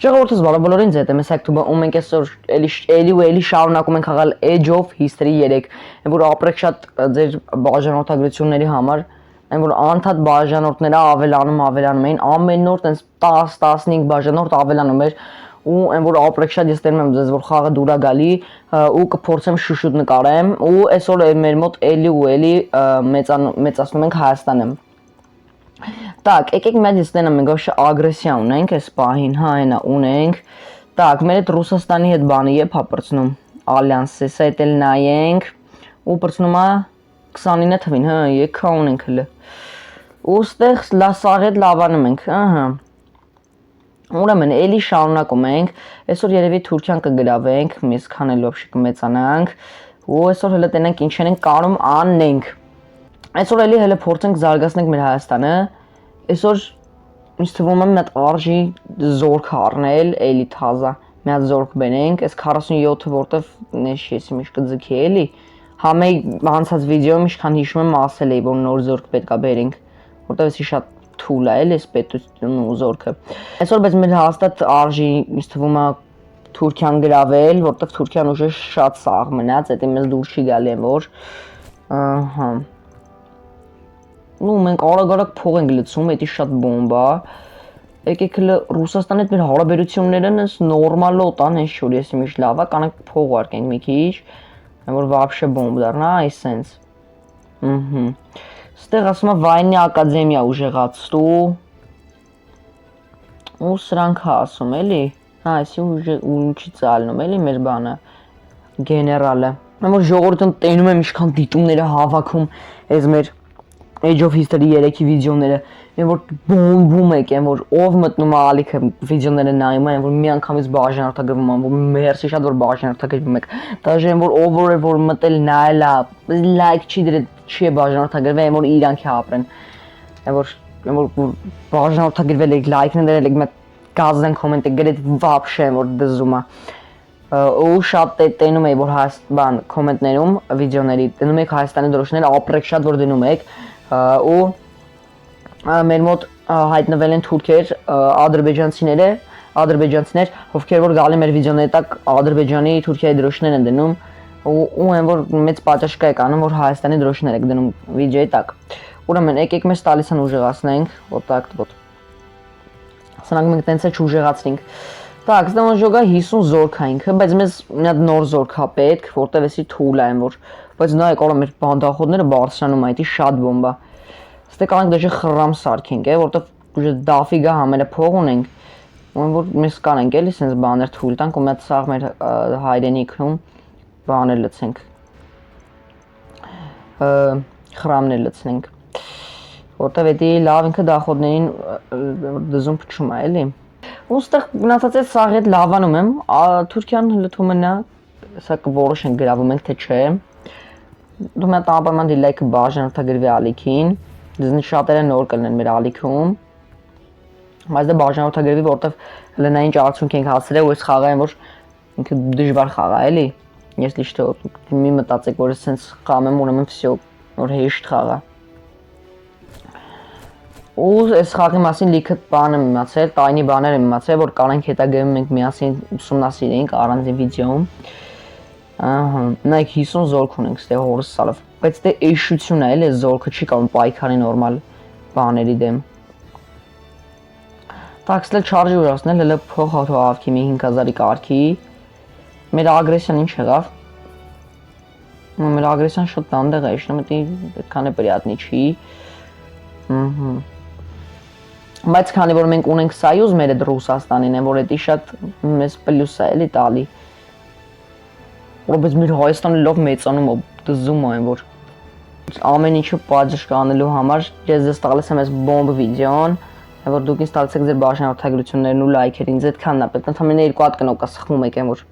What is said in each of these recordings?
Ժողովուրդս բոլորին ձետ եմ, եսակ թուբը ու մենք այսօր էլի շարունակում ենք խաղալ Age of History 3, որ ապրեք շատ ձեր բաժանորդագրությունների համար, որ անդադ բաժանորդները ավելանում էին, ամեն օր տենց 10-15 բաժանորդ ավելանում էր ու որ ապրեք շատ ես տենում եմ ձեզ, որ խաղը դուր է գալի ու կփորձեմ շուշուտ նկարեմ ու այսօր մեր մոտ էլի մեծացնում ենք Հայաստանը։ Так, եկեք մենք ստենա մենք вообще ագրեսիա ունենք այս պահին, հա, այնա ունենք։ Так, մեր այդ Ռուսաստանի հետ բանը եփ հապրցնում ալյանսը, սա էլ նայենք ու պրցնում է 29 թվին, հա, եկա ունենք հələ։ Ոստեղ լասաղետ լավանում ենք, ահա։ Ուրեմն էլի շարունակում ենք, այսօր երևի Թուրքիան կգրավենք, մեզ քանել вообще կմեծանանք, ու այսօր հələ տենենք ինչ ենք կարում անենք։ Այսօր էլի հələ փորձենք զարգացնենք մեր Հայաստանը։ Այսօր ինձ թվում է մեծ արժի զորք առնել, էլի թազա, մի հատ զորք բերենք, այս 47-ը որտեվ նեշ ես իմիշ կձգի էլի։ Համե հանցած վիդեոյում ինչքան հիշում եմ ասել էի, որ նոր զորք պետք է բերենք, որտեվ էսի շատ թուլ է, էլի էս պետությունն ու զորքը։ Այսօր բայց մեր հաստատ արժի ինձ թվում է Թուրքիան գրավել, որտեվ Թուրքիան ուժը շատ սաղ մնաց, դա մեզ դուր չի գալի եմ որ, ահա։ Ну, մենք արագ փող ենք լցում, դա շատ բոմբ է։ Եկեք հələ Ռուսաստանի հետ մեր հարաբերություններն էս նորմալոտ են, այս շուր ես իմիշ լավ է, կանենք փող ուղարկենք մի քիչ, որ вообще բոմբ դառնա, այսենց։ Ըհը։ Ստեղ ասում է Վայնի ակադեմիա ուժեղացրու։ Ու սրանք հա ասում էլի։ Հա, այսի ինչի ցալնում էլի մեր բանը։ Գեներալը։ Որ ժողովուրդն տենում եմ ինչքան դիտումները հավաքում այս մեր Age of History 3-ի վիդեոները, որ բոմբում եկեն, որ ով մտնում է ալիքը վիդեոները նայում են, որ մի անգամից բաժանորդագրվում են, որ մերսի շատ որ բաժանորդագրվում եք, դաժե որ ով որ մտել նայել է, լայք չի դրել, չի բաժանորդագրվել, որ իրանք ապրեն, որ բաժանորդագրվել եք, լայքն դրել եք, մեկ գազեն կոմենտ եք գրել, вообще որ դզում է։ Ու շատ տենում էի որ Հայաստան կոմենտներում վիդեոների տենում եք Հայաստանի դրոշները ապրեք շատ որ դնում եք ու մեր մոտ հայտնվել են թուրքեր, ադրբեջանցիներ, ովքեր որ գալի մեր վիդեոների տակ Ադրբեջանի, Թուրքիայի դրոշներ են դնում ու են որ մեծ պատասխան եք անում որ Հայաստանի դրոշներ եք դնում վիդեոյի տակ։ Ուրեմն եկեք մեզ տալիս են ուժեղացնենք, вот սրանք մենք տենց է չուժեղացնենք։ Так, zdemo joga 50 զորք է ինքը, բայց մեզ մի հատ նոր զորք է պետք, որտեվ էսի թուլ է որ, բայց նայեք, օրա մեր բանդախոդները բարձրանում է, դա շատ բոմբ է։ Ստե կանենք դժե խռամ սարքենք, որտեվ ուժը դաֆիգա համերը փող ունենք, որ մեզ կանենք էլի սենց բաներ թուլ տանք ու մի հատ սաղ մեր հայրենիքում բաներ լցենք։ Խրամներ լցնենք։ Որտեվ դա լավ ինքը դախոդներին դզում փչում է, էլի։ Ոստեղ գնացած այդ սաղ հետ լավանում եմ, Թուրքիան լթում է նա, սա կորոշենք գրավում ենք թե չէ։ Դու մա տապարման դիլայքը բաժանորդագրվի ալիքին, դզնի շատերը նոր կլինեն մեր ալիքում։ Բայց դա բաժանորդագրվի, որտեվ հələ նա ինչ արդյունք ենք հասցրել ու այս խաղը են որ ինքը դժվար խաղ է, էլի։ Ես լիշտը մի մտածեք որ սենց խաղում եմ ուրեմն всё, որ հեշտ խաղ է։ Ու այս խաղի մասին լիքը բան եմ իմացել, տայնի բաներ եմ իմացել, որ կանենք հետագայում մենք միասին ուսումնասիրենք առանձին վիդեոում։ Ահա, նայեք 50 զորք ունենք ստե հորս սալով, բայց դե էշություն է, էլի զորքը չի կարող պայքարի նորմալ բաների դեմ։ Տաքսել չարժի ուրացնել, հələ փող հաթո ավքի մի 5000-ի կարգի։ Մեր ագրեսիան ինչ եղավ։ Մեր ագրեսիան շատ դանդաղ է, իշնում է, այդքան է պրիատնի չի։ Ահա։ Բայց քանի որ մենք ունենք սայուզ մեր այդ Ռուսաստանին են, որ դա շատ մեզ պլյուս է էլի տալի։ Որպես մեր Հայաստանը լավ մեծանում է, դզում են որ ամեն ինչը պատժ կանելու համար ես դες տալիս եմ այս բոմբ վիդեոն, որ դուք ինձ տալիս եք ձեր բաժանորդագրություններն ու լայքերին, ինձ այդքանն է պետք, ընդամենը 2 հատ կնոկա սխմում եք են որ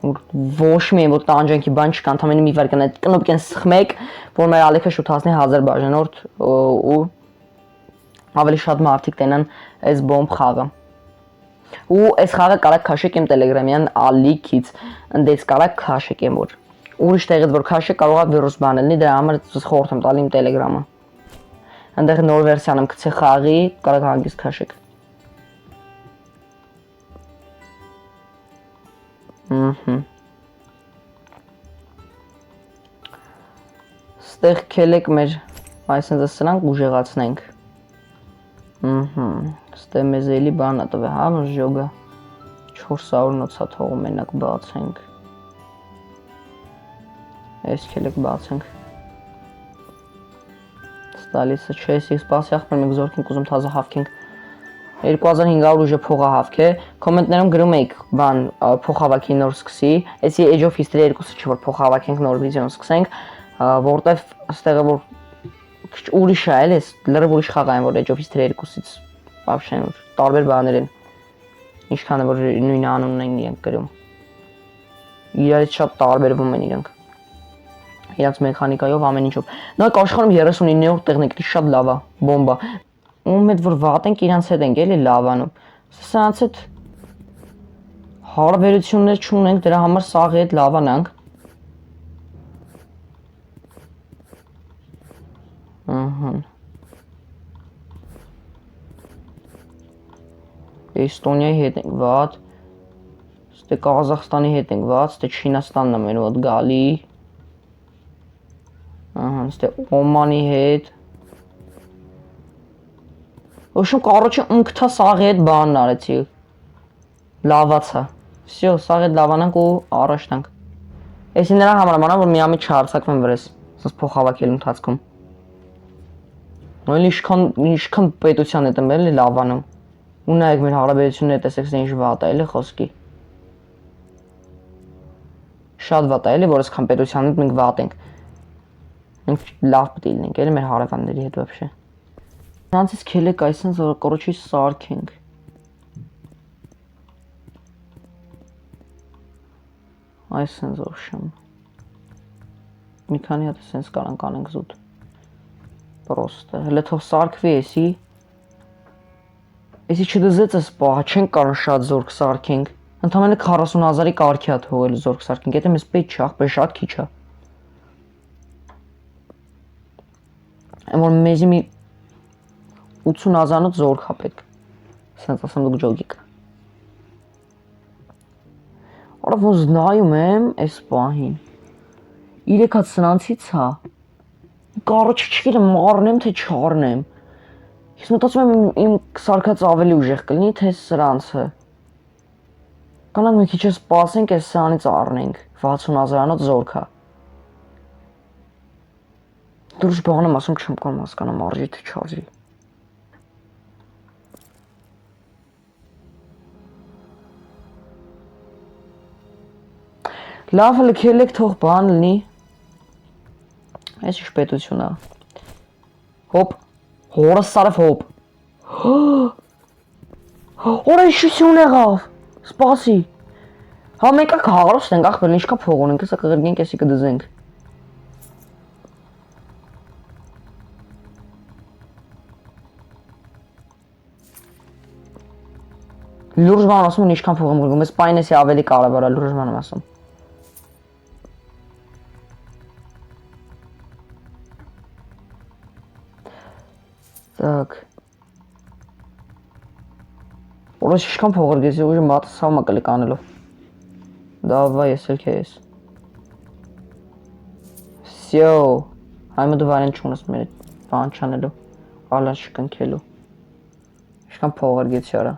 ոչ մի որ տանջանքի բան չկա, ընդամենը մի վայր կնա կնոպկեն սխմեք, որ մեր ալիքը շուտ հասնի 1000 բաժանորդ ու ավելի շատ մարդիկ տենան այս բոմբ խաղը։ Ու այս խաղը կարակ քաշեք իմ Telegram-յան ալիքից, ընդես կարակ քաշեք եմ որ ուրիշ տեղից որ քաշեք կարող է վիրուս բան լինի, դրա համար խորհուրդ եմ տալի իմ Telegram-ը։ Այնտեղ նոր վերսիան եմ գցի խաղի, կարակ հանգիստ քաշեք։ Ստեղ քելեք մեր այսինքն սրանք ուժեղացնենք։ Ստեղ մեզ էլի բան ա տվել, հա, մժոգը 400-ա թողում մենակ բացենք։ Այս քելեք բացենք։ Ստալիսը չէ, ես սպասի ախպեր մենք զորքենք ուզում թազա հավքենք 2500 ուժը փողա հավք է, կոմենտներում գրում եք բան փոխհավաքի նոր սկսի, այսի Age of History 2-ը չի որ փոխհավաքենք նոր վիդեոն սկսենք, որտեվ այստեղը որ քիչ ուրիշ է, էլի լրիվ ուրիշ խաղ են որ Age of History 2-ից вообще տարբեր բաներ են, ինչքան է որ նույն անունն են իրենք գրում, իրարից շատ տարբերվում են իրենք, իրանց մեխանիկայով ամեն ինչով, նույնք աշխարհում 39-րդ տեխնիկի շատ լավ է, բոմբա, ում հետ որ վատենք իրանց հետ ենք էլի լավանում, սրանց հետ հարաբերություններ չունենք, դրա համար սաղի հետ լավանանք, Էստոնիայի հետ ենք վատ, ստե Կազախստանի հետ ենք վատ, ստե Չինաստանն է մեր ոտ գալի, ստե Օմանի հետ, Ոչմ կարոչը ընկթա սաղի հետ բանն արեցի, լավացա, վսյո, սաղի հետ լավանանք ու առաջ տանք, էսի նրա համարամանա, որ միամիտ չհարցակվեմ վրես, սս փոխհավաքելու ընթացքում, նույն ինչքան պետության հետ եմ էլի լավանում, ու նայեք մեր հարաբերությունները տեսեք սա ինչ վատ է էլի խոսքի, շատ վատ է էլի, որ այսքան պետության հետ մենք վատ ենք, մենք լավ պետք է լինենք էլի մեր հարևանների հետ вообще, նրանցից քելեք այսինքն որ կորոչի սարքենք, այսինքն զոշեմ, մի քանի հատ սենց կարանք անենք զուտ, պրոստը, հլը թող սարքվի էսի, Էսի չդզեցս պահա, չենք կարող շատ զորք սարքենք, ընդամենը 40,000-ի կարգի է թողել զորք սարքենք, եթե մեզ պետք չի, ախպեր շատ քիչ է։ Որ մեզի մի 80,000-ոց զորք է պետք, սենց ասեմ դուք ջոգիկ։ Արա ոնց նայում եմ այս պահին, 3 հատ սրանցից հա, կարոչը չգիտեմ առնեմ թե չառնեմ, Ես մտածում եմ իմ սարքած ավելի ուժեղ կլինի, թե սրանցը։ Կանանք մի քիչ սպասենք, այս սրանից առնենք, 60,000-անոց զորք է։ Դուրս բան եմ ասում, չեմ կարող հասկանամ արժի թե չարժի։ Լավ լքելեք թող բան լինի։ Այս ինչ պետություն է։ Հոպ Հորս սարև հոպ, հորա իշություն եղավ, սպասի, հա մենք ակ հաղարոստ ենք աղբերն ինչկա փող ունենք, եսա կղրգենք եսի կդզենք, լուրջ բան ասում են ինչքան փող եմ գրգում, ես պայն եսի ավելի կարևոր է լուրջ բան եմ ասում, Так. Որոշ ինչքան փող արգես, ուժը մատը սավմա կլիկ անելով։ Դավայ, ես էլ կես։ Всё, հայմը դու վարեն չունես մեր բան չանելու, ալան շկնքելու։ Ինչքան փող արգեցի արա։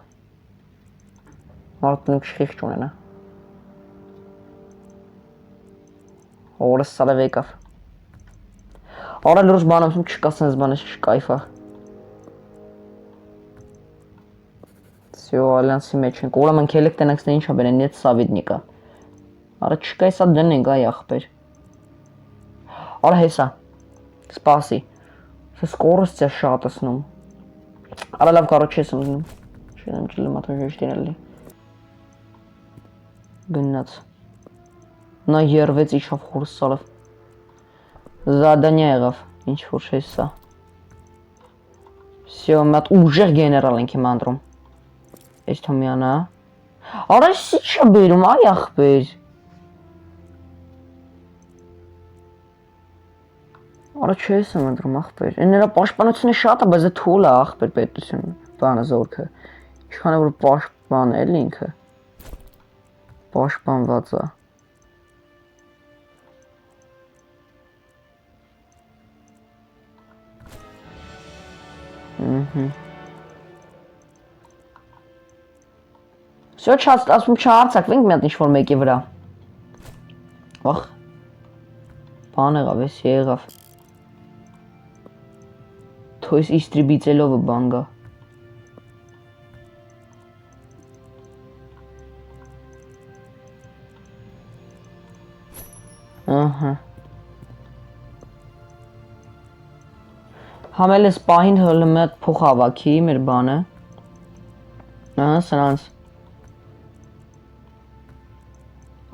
Մարդն եք շիխ չունենա։ Օրս սարև եկավ։ Արա լուրջ բան ասում չկա սենց բան ես չկայֆա։ Всё, ալյանսի մեջ ենք, ուրեմն քելեք տնանք ստե ինչա բերեն, нет սավիդնիկա։ Արա չկա եսա դնենք այ ախպեր։ Արա հեսա, սպասի, սա սկորոստ է շատ ասնում։ Արա լավ կարոչ ես ըմնում, չեմ ճլում ատոն ժեշտին էլի։ Գնաց։ Նա երվեց իչավ խուրս սալավ։ Զադանյա եղավ, ինչ որ չէ սա։ Всё, մատ ուժեղ գեներալ ենք իմ անդրում։ Այս թոմյանա։ Արա սի չա բերում, այ ախպեր։ Արա չես եմ անդրում ախպեր։ Են նրա պաշտպանությունը շատ է, բայց է թուլ է ախպեր պետություն, բանը զորքը։ Ինչքան է որ պաշտպան էլ ինքը։ Պաշտպանված է։ Всё ասում չհարցակվենք մի հատ ինչ-որ մեկի վրա։ Ախ։ Բան եղավ, էս եղավ։ Թույս իստրիբիցելով բան գա։ Ահա։ Համել էս պահին հլը մի հատ փող հավաքի մեր բանը։ Ահա, սրանց։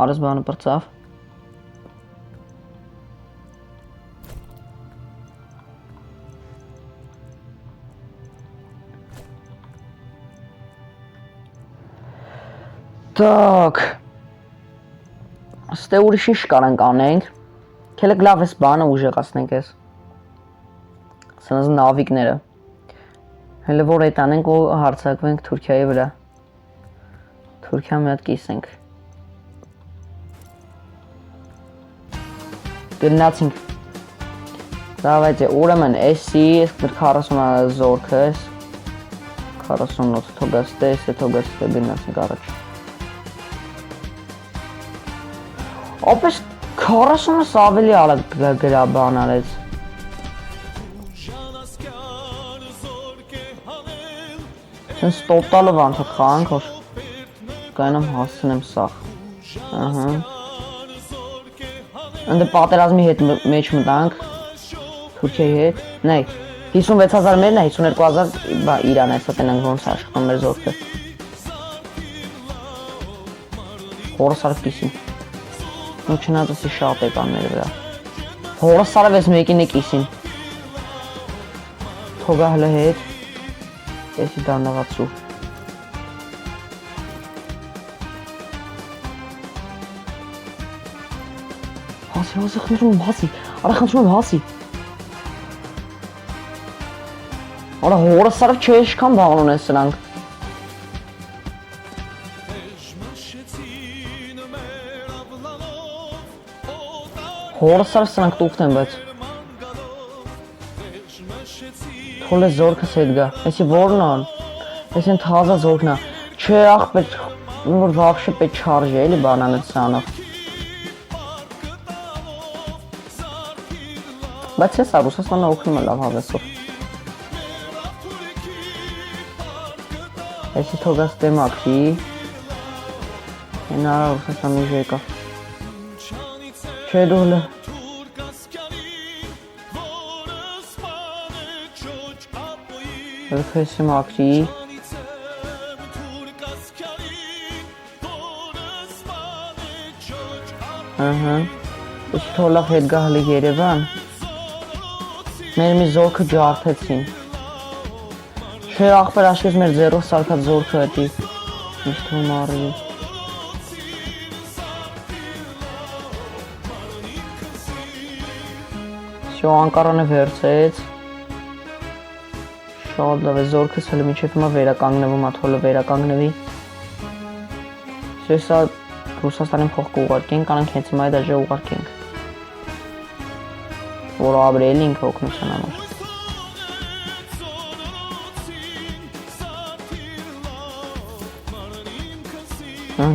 Արս բանը պրծավ։ Так. Ստե ուրիշ ինչ կարանք անենք։ Քելեք լավ էս բանը ուժեղացնենք էս։ Սրանց նավիկները։ Հələ որ այդ անենք ու հարցակվենք Թուրքիայի վրա։ Թուրքիա մի հատ կիսենք։ Գնացինք։ Давайте, ուրեմն էսի, էս 40 զորքը էս։ 48 թողաստե, էս թողաստե գնացինք առաջ։ Opes 40-ը ավելի արագ գրաբան արեց։ Սենց տոտալով անցած խաղանք, որ կայնամ հասցնեմ սաղ։ Ահա։ Ընդ պատերազմի հետ մեջ մտանք, Թուրքիայի հետ, նայ, 56,000 մերն է, 52,000 Իրան է, սա տենանք ոնց աշխխան մեր զորքը։ Հորս արվ կիսին։ Ու չնած ասի շատ եկան մեր վրա։ Հորս արվ ես մեկին է կիսին։ Թոգա հլը հետ, էսի դանդաղացու։ Հասի, խնդրում եմ հասի, արա խնդրում եմ հասի։ Արա հորս արվ չէ իշքան բաղն ունես սրանք։ Հորս արվ սրանք տուղթ են, բայց թոլ է զորքս հետ գա, էսի որն ան, էսի են թազա զորքնա, չէ աղ պետ, որ վավշե պետ չարժ է, էլի բանան էտ սանով։ Բայց ես ա Ռուսաստանը օգնում է լավ հավեսով։ Էսի թողաս դեմակվի, են արա Ռուսաստան ուժ եկա։ Չէ դուլը։ Էսի մակվի։ Ահա, էսի թոլավ հետ գա հլի Երևան։ Մեր մի զորքը ջարդեցին։ Չէ աղբեր աշկես մեր ձերով սարկած զորքը հետի։ Միշտ հում առելի։ Շո անկարանը վերցեց։ Շատ լավ է զորքս հլը միջև հիմա վերականգնվում, աթոլը վերականգնվի։ Շո սա Ռուսաստանին փող կուղարկենք, կանանք հենց հիմա այդ այժը ուղարկենք։ Որ ապրել ինքը օգնության համար։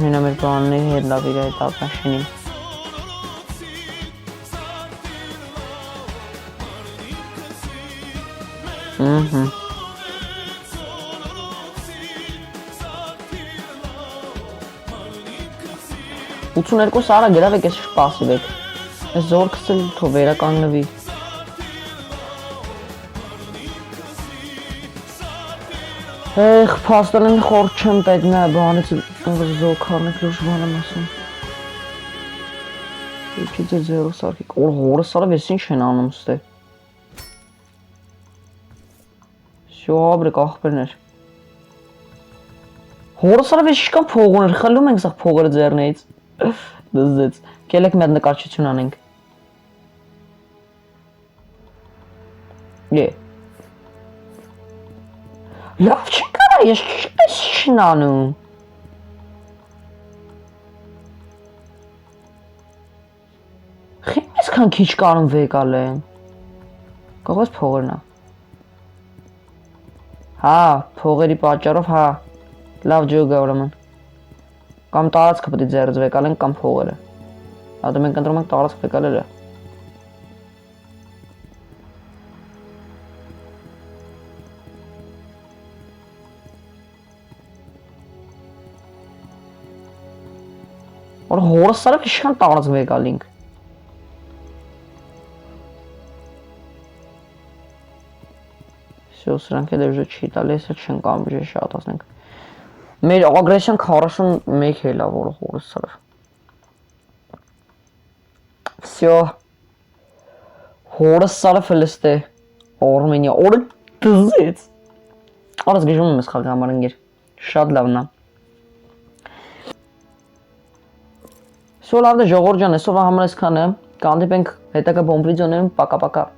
Հենա մեր բանների հետ լավ իր այդ ապաշինին։ Ահա։ 82 սարը գրավեք ես շպասիվ եք, ես զորքս էլ թո վերականգնվի։ Էխ, պաստանեն խոր չեմ պետ նա բանից զոքարն եք լուշ բան եմ ասում։ Եկի ձեր ձերով սարքիք, հորը սարը վես ինչ են անում ստե։ Շո աբրեք աղբերներ։ Հորը սարը վես շկան փող ուներ, խլում ենք սաղ փողերը ձերնեից։ Դզեց, կելեք մի հատ նկարչություն անենք։ Լավ չի կարա, ես չպես չն անում։ Այսքան քիչ կարում վեկալ են։ Կողոց փողերն է։ Հա, փողերի պատճառով հա։ Լավ ջոկ է ուրեմն։ Կամ տարածքը պետք է ձեռից վեկալեն կամ փողերը։ Հա դե մենք ընտրում ենք տարածք վեկալելը։ Որ հորս սարը ինչքան տարածք վեկալինք։ Всё, սրանք էլ ուժը չի տալի, հեսա չեն կամ ուժը շատացնենք։ Մեր ագրեսիան 41 է լավ որ հորս սարը։ Всё։ Հորս սարը Ֆլստե Արմենիա, օրը դզեց։ Արս գժում եմ սխալ համար ընկեր։ Շատ լավն է։ Սո լավ դե ժողովուրդ ջան, այսօր համար այսքանը։ Կհանդիպենք հետագա բոմբրիձոներում, պակա-պակա։